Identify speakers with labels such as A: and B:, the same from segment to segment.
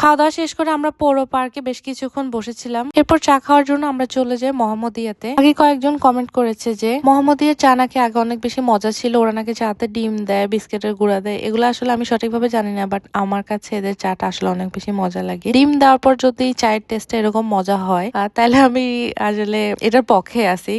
A: খাওয়া দাওয়া শেষ করে আমরা পৌর পার্কে বেশ কিছুক্ষণ বসেছিলাম। এরপর চা খাওয়ার জন্য আমরা চলে যাই মোহাম্মদিয়াতে। আগে কয়েকজন কমেন্ট করেছে যে মোহাম্মদিয়ার চা নাকি আগে অনেক বেশি মজা ছিল, ওরা নাকি চাতে ডিম দেয়, বিস্কিটের গুঁড়া দেয়। এগুলো আসলে আমি সঠিকভাবে জানি না, বাট আমার কাছে এদের চাটা আসলে অনেক বেশি মজা লাগে। ডিম দেওয়ার পর যদি চায়ের টেস্টটা এরকম মজা হয় তাহলে আমি আসলে এটার পক্ষে আছি।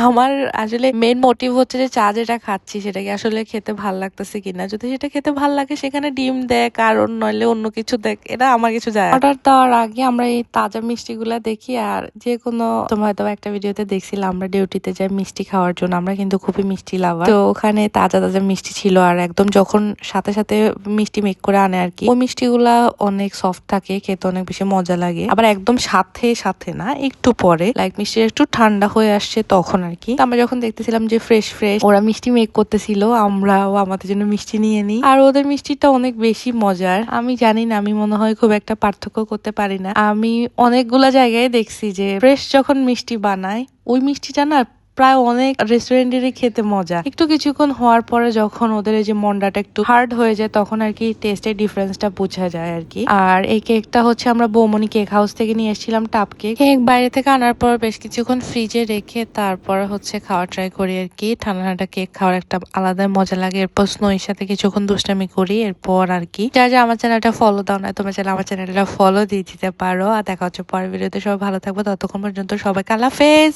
A: আমার আসলে মেইন মোটিভ হচ্ছে যে চা যেটা খাচ্ছি সেটাকে আসলে খেতে ভাল লাগতেছে কিনা। যদি সেটা খেতে ভাল লাগে সেখানে ডিম দেয় কারণ নইলে অন্য কিছু দেখ, এটা আমার কিছু যায়। অর্ডার দেওয়ার আগে আমরা এই তাজা মিষ্টি গুলা দেখি, আর যে কোনো তোমার হয়তো একটা ভিডিওতে দেখছিলাম আমরা ডিউটিতে যাই মিষ্টি খাওয়ার জন্য, আমরা কিন্তু খুবই মিষ্টি লাভার। তো ওখানে তাজা তাজা মিষ্টি ছিল, আর একদম যখন সাথে সাথে মিষ্টি মেক করে আনে আর কি, ওই মিষ্টি গুলা অনেক সফট থাকে, খেতে অনেক বেশি মজা লাগে। আবার একদম সাথে সাথে না, একটু পরে লাইক মিষ্টি একটু ঠান্ডা হয়ে আসছে তখন আর কি। আমরা যখন দেখতেছিলাম যে ফ্রেশ ফ্রেশ ওরা মিষ্টি মেক করতেছিল, আমরাও আমাদের জন্য মিষ্টি নিয়ে নিই। আর ওদের মিষ্টিটা অনেক বেশি মজার। আমি জানি না, আমি মনে হয় খুব একটা পার্থক্য করতে পারি না। আমি অনেকগুলা জায়গায় দেখছি যে ফ্রেশ যখন মিষ্টি বানায় ওই মিষ্টিটা না প্রায় অনেক রেস্টুরেন্টেরই খেতে মজা। একটু কিছুক্ষণ হওয়ার পরে যখন ওদের এই যে মন্ডাটা একটু হার্ড হয়ে যায় তখন আর কি টেস্টের ডিফারেন্সটা বোঝা যায় আর কি। আর এই কেকটা হচ্ছে আমরা বৌমনি কেক হাউস থেকে নিয়ে এসেছিলাম, টাপ কেক। কেক বাইরে থেকে আনার পর বেশ কিছুক্ষণ ফ্রিজে রেখে তারপর হচ্ছে খাওয়া ট্রাই করি আর কি। ঠান্ডা ঠান্ডা কেক খাওয়ার একটা আলাদা মজা লাগে। এরপর স্নোইর সাথে কিছুক্ষণ দুষ্টামি করি। এরপর আর কি যা আমার চ্যানেলটা ফলো দাও না, তোমরা চাইলে আমার চ্যানেলটা ফলো দিয়ে দিতে পারো। আর দেখা হচ্ছে পরের ভিডিওতে। সবাই ভালো থাকবো, ততক্ষণ পর্যন্ত সবাইকে আল্লাহ হাফেজ।